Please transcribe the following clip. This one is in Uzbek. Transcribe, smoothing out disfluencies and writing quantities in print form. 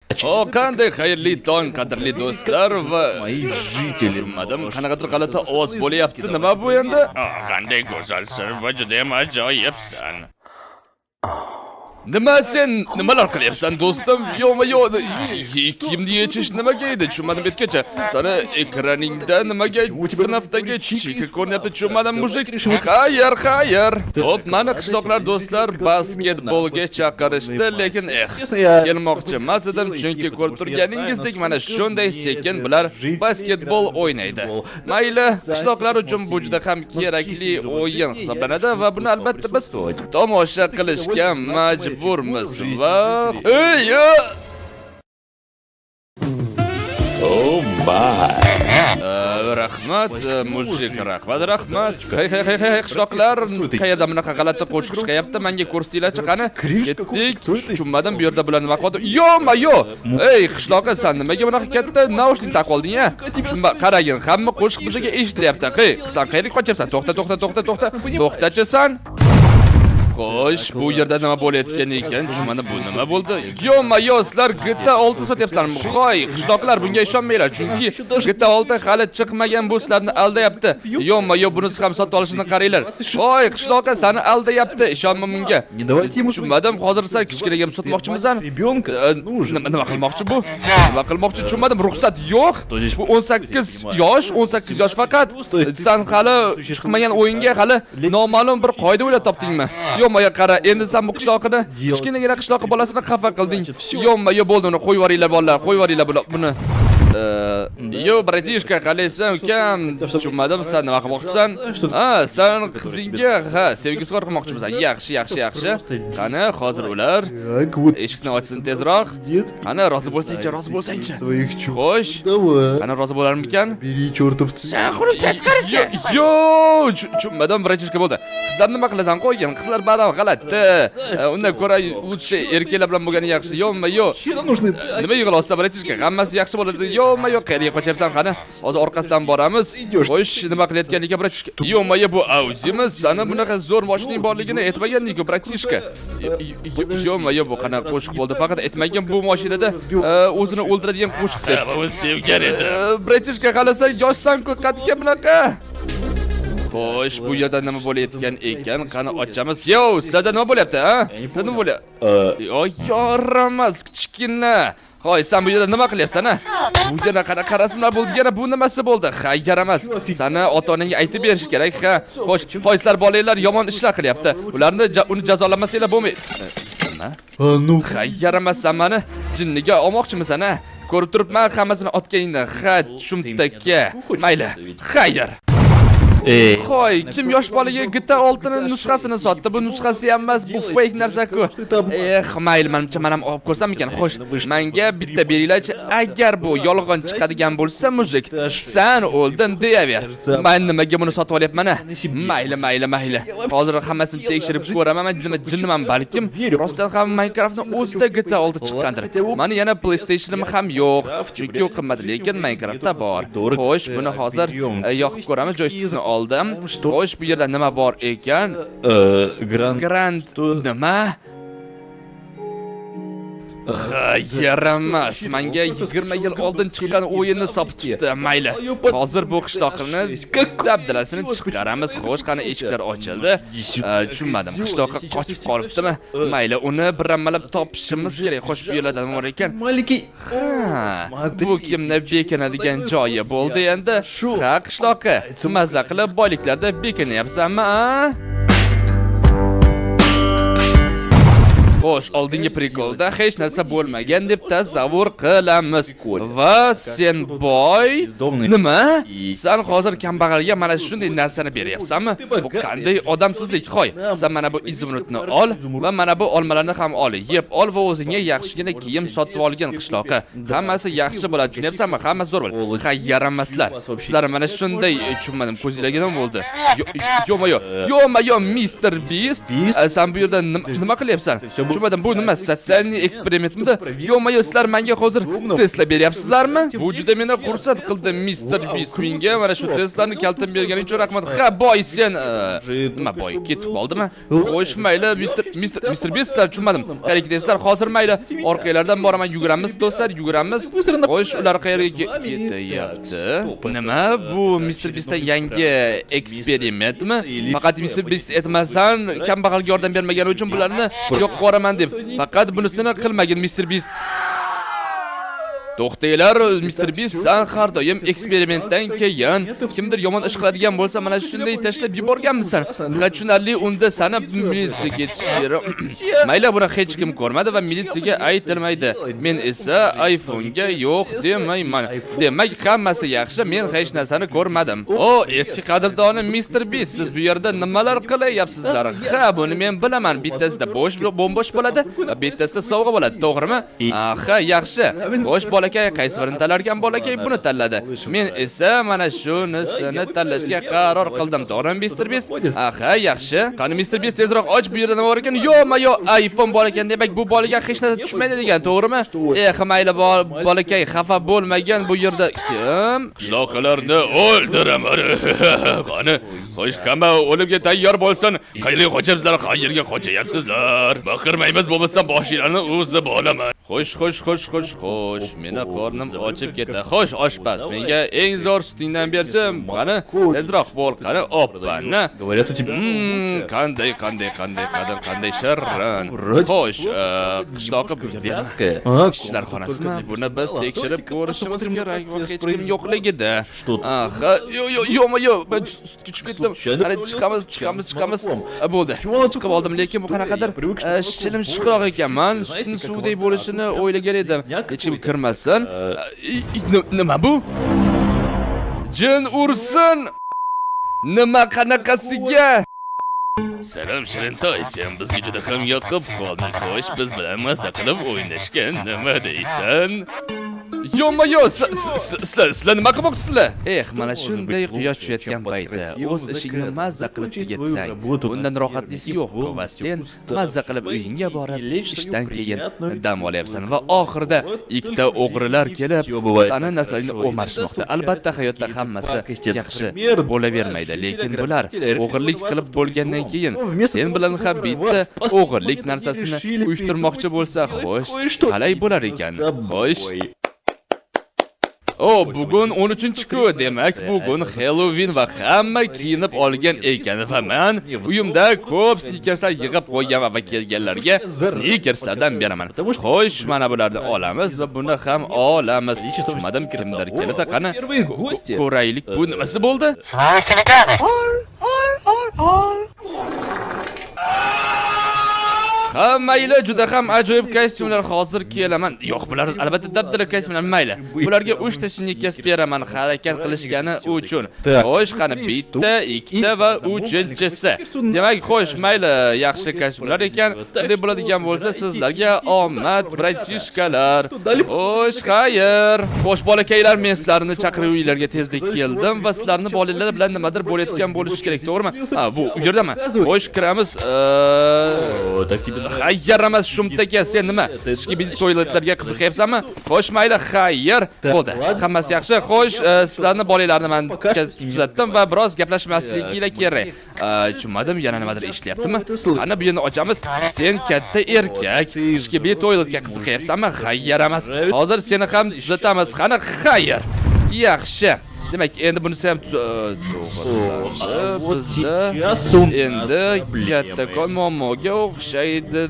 O, qanday xayrli tong, qadrli do'stlar va Мои жители. tushunmadim, qanaqadir g'alati ovoz bo'lyapti. Nima bu endi? Qanday go'zalsan va juda ham ajoyibsan. Nima sen nimalar qilyapsan do'stim? Yo'ma-yo, kiyimni yechish nimaga edi? Tushunmadim betgacha. Sana ekraningda nimaga naftaga chika ko'ryapti? Tushunmadim mujik. Xayr. Xo'p, mana qishloqlar do'stlar basketbolga chaqirishdi, lekin kelmoqchi emas edim, chunki ko'rib turganingizdek mana shunday sekin bular basketbol o'ynaydi. Mayli, qishloqlar uchun bu juda ham kerakli o'yin hisoblanadi va buni albatta biz tomosha qilishga majburmiz va Oh my. rahmat mujik, rahmat. Hey qishloqlar, qayerda bunaqa g'alati qo'shiq chiqyapti? Menga ko'rsatinglarchi qani. Ketdik. Tushunmadim bu yerda bular nima qildi? Yo. Ey qishloqqa, sen nimaga bunaqa katta naushnik taqib olding-a? Qaragin, hamma qo'shiq bizga eshitilyapti. Hey, sen qayerga qochyapsan? To'xta. To'xtachisan. Xo'sh, bu yerda nima bo'layotgan ekan? Tushunmadim, bu nima bo'ldi? Yo, sizlar GTA 6 sotyapsizlarmi? Xo'y, qishloqlar bunga ishonmanglar, chunki GTA 6 hali chiqmagan, bu sizlarni aldayapti. Yo, bunisi ham sotib olishini qaranglar. Xo'y, qishloqqa seni aldayapti, ishonma bunga. Tushunmadim, hozir sen kichkinaga sotmoqchimisan? Nima qilmoqchi bu? Nima qilmoqchi? Tushunmadim, ruxsat yo'q. Bu 18 yosh faqat. Sen hali chiqmagan o'yinga hali noma'lum bir qoida o'ylab topdingmi? Yo'ma-yo qara, endi sen bu qishloqni, kichkinagina qishloq bolasini xafa qilding. Yo'ma-yo bo'ldi, uni qo'yib yuboringlar bolalar, qo'yib yuboringlar buni. Yo, bratishka, qalaysan ukam? Tushunmadim, sen nima qilmoqchisan? Sen qizingga, sevgisi bor qilmoqchimisan. Yaxshi. Qani, hozir ular eshikni ochsin tezroq. Qani, rozi bo'lsangchi. Xo'sh. Qani, rozi bo'larmikan? Beri chortov. Sen qurib tashqarisi. Yo, tushunmadim, bratishka bo'ldi. Qizlar nima qilasan? Qo'ygan, qizlar ba'dan g'alati. Undan ko'ra lutcha erkaklar bilan bo'lgani yaxshi. Yo. Nima yig'layapsan, bratishka? Hammasi yaxshi bo'ladi. Yo, qayerga qochyapsan qani? Hozir orqasidan boramiz. Xo'sh, nima qilayotgan ekan bratishka? Yo, bu Audi'miz. Sana bunaqa zo'r mashinaning borligini aytmagan-ku bratishka. Yo, bu qanaqa qo'shiq bo'ldi? Faqat aytmagan bu mashinada o'zini o'ldiradigan qo'shiq deb. U sevgan edi. Bratishka, qalasang yoshsan-ku, qatga bunaqa. Xo'sh, bu yerda nima bo'layotgan ekan? Qani ochamiz. Yo, sizlarda nima bo'lyapti, ha? Sizlar nima bo'lyapti? Yo, yoramas kichkina. Xo'y, sen bu yerda nima qilyapsan, ha? Bu yerda qarasizlar bo'ldi, yana bu nimasi bo'ldi? Ha, yaramas. Seni ota-onangga aytib berish kerak, ha. Xo'sh, sizlar bolalar yomon ishlar qilyapti. Ularni uni jazolamasanglar bo'lmaydi. Nima? Ha, yaramas, sen meni jinniga olmoqchimisan, ha? Ko'rib turibman hammasini otganingni. Ha, shumtakka. Mayli. Xayr. Xo'y, kim yosh bolaga GTA 6 ning nusxasini sotdi? Bu nusxasi ham emas, bu fake narsa-ku. Mayli, menimcha men ham olib ko'rsam ekan. Xo'sh, menga bitta beringlarchi, agar bu yolg'on chiqadigan bo'lsa, mujik, sen o'ldin deyaver. Men nimaga buni sotib olyapman, ha? Mayli. Hozir hammasini tekshirib ko'raman. Men jinniman balkim. Rostdan ham Minecraftning o'zida GTA 6 chiqqandir. Meni yana PlayStation'im ham yo'q, chunki u qimmat, lekin Minecraftda bor. Xo'sh, buni hozir yoqib ko'ramiz, joystickni oldim. Xo'sh, bu yerda nima bor ekan? Grand nima? Yaramas, menga 20 yil oldin chiqqan o'yinni sotibdi. Mayli. Hozir bu qishloqni dabdalasini chiqaramiz. Xo'sh, qani eshiklar ochildi. Tushunmadim, qishloqqa qochib qolibdimi? Mayli, uni birammalab topishimiz kerak. Xo'sh, bu yerda nima bor ekan? Bu kimni bekinadigan joyi bo'ldi endi. Ha, qishloqqa mazza qilib boyliklarda bekinyapsanmi, ha? Xo'sh, oldingi prikolda hech narsa bo'lmagan deb tasavvur qilamiz. Va sen boy, nima? Sen hozir kambag'alga mana shunday narsani beryapsanmi? Bu qanday odamsizlik? Qo'y. Sen mana bu izimrutni ol va mana bu olmalarni ham ol. Yeb ol va o'zingga yaxshigina kiyim sotib olgin qishloqqa. Hammasi yaxshi bo'ladi, tushunyapsanmi? Hammasi zo'r bo'ladi. Ha, yaramaslar. Sizlar mana shunday tushunmadim, ko'zinglarga nima bo'ldi? Yo, Mr. Beast. Sen bu yerda nima qilyapsan? Tushunmadim, bu nima? Sotsialniy eksperimentmidi? Yo'q-yo'q, sizlar menga hozir Tesla beryapsizlarmi? Bu juda meni xursand qildi, Mr. Beast. Menga mana shu Teslani kaltam berganing uchun rahmat. Ha, boy sen nima boy ketib qoldimi? Xo'sh, mayli, Mr. Beast, sizlar tushunmadim. Qarang debsizlar, hozir mayli, orqalardan boraman, yuguramiz do'stlar, yuguramiz. Xo'sh, ular qayerga ketyapti? Nima bu Mr. Beastdan yangi eksperimentmi? Faqat Mr. Beast etmasan, kambag'alga yordam bermagani uchun bularni yo'q qoraman deb. Faqat bunisini qilmagin Mr. Beast. To'xtanglar, Mr. Beast, sen har doim eksperimentdan keyin kimdir yomon ish qiladigan bo'lsa, mana shunday tashlab yuborganmisan. Tushunarli, unda sana militsiyaga ketishdir. Mayli, buni hech kim ko'rmadi va militsiyaga aytilmaydi. Men esa iPhone'ga yo'q demayman. Demak, hammasi yaxshi, men hech narsani ko'rmadim. O, eski qadrdonim Mr. Beast, siz bu yerda nimalar qilyapsizlar? Ha, buni men bilaman. Bittasida bo'sh bo'ladi, bittasida sovg'a bo'ladi, to'g'rimi? Ha, yaxshi. Xo'sh, qaysi birini tanlarkan bolakay buni tanladi. Men esa mana shunisini tanlashga qaror qildim. To'g'rimi, Mr. Beast? Aha, yaxshi. Qani Mr. Beast tezroq och, bu yerda nima bor ekan? Yo'q, iPhone bor ekan, demak bu bolaga hech narsa tushmaydi degan, to'g'rimi? Mayli bolakay, xafa bo'lmagan, bu yerda kim? Qishloqlarni o'ldiraman. Qani, xo'sh, hamma o'limga tayyor bo'lsin. Qayerga qochasizlar? Qayerga qochyapsizlar? Baqirmaymiz, bo'lmasa boshinglarni o'zib olaman. Xo'sh, meni qornim ochib ketdi. Xo'sh, oshpaz, menga eng zo'r sutingdan bersin. Qani, tezroq bo'l, qani, oppani. Говорят, у тебя... Qanday shirin. Xo'sh, qishloqi Вязкая. ishchilar xonasimi? Buni biz tekshirib ko'rishimiz kerak va hech kim yo'qligida. Aha, yo'q, men sutga tushib ketdim. Qani, chiqamiz. Bo'ldi. Chiqib oldim, lekin bu qanaqadir shilim chiqroq ekanman. Sutning suvdek bo'lishini o'ylagan edim. Hech kim kirmasin. Nima bu? Jin ursin. Nima qanaqasiga? Salom Shirintoy, sen bizga juda ham yoqib qolding. Xo'sh, biz bilan maza qilib o'ynashgan nima deysan? Yo'q, sizlar nima qilmoqchisizlar? Mana shunday quyosh tushayotgan paytda o'z ishingni mazza qilib tugatsang, bundan rohatlisi yo'q va sen mazza qilib uyingga borib, ishdan keyin dam olyapsan va oxirida ikkita o'g'rilar kelib, seni naslingni o'marishmoqda. Albatta hayotda hammasi yaxshi bo'lavermaydi, lekin bular o'g'irlik qilib bo'lgandan keyin sen bilan ham bitta o'g'irlik narsasini uyushtirmoqchi bo'lsa, xo'sh, qalay bo'lar ekan? Xo'sh. Bugun 13-ku, demak bugun Halloween va hamma kiyinib olgan ekan va men uyimda ko'p snikerslar yig'ib qo'ygan va kelganlarga snikerslardan beraman. Xo'sh, mana bularni olamiz va buni ham olamiz. Tushunmadim, kimdir keldi, qani ko'raylik, bu nimasi bo'ldi? Mayli, juda ham ajoyib kostyumlar hozir kelaman. Yo'q, bular albatta dabdala kostyumlar, mayli. Bularga 3 ta snikers beraman harakat qilishgani uchun. Xo'sh, qani bitta, ikkita va 3-chisi. Demak, xo'sh, mayli, yaxshi kostyumlar ekan. Bunday bo'ladigan bo'lsa, sizlarga omad, bratishkalar. Xo'sh, xayr. Xo'sh, bolakaylar, men sizlarni chaqirib uylarga tezlik keldim va sizlarni bolalar bilan nimadir bo'layotgan bo'lish kerak, to'g'rimi? Bu yerdami? Xo'sh, kiramiz. Xayr, shumtaka, sen nima? Ishki to'yletlarga qiziqyapsanmi? Xo'sh, mayli, xayr. Bo'ldi. Hammasi yaxshi. Xo'sh, sizlarni bolalarni men kuzatdim va biroz gaplashmasliginglar kerak. Tushunmadim, yana nimadir ishlayaptimi? Qani bu yerni ochamiz. Sen katta erkak, ishki to'yletga qiziqyapsanmi? Xayr emas. Hozir seni ham tuzatamiz. Qani, xayr. Yaxshi. Demak, endi bunisi ham to'g'ri. Bizda endi kattakon muammoga o'xshaydi.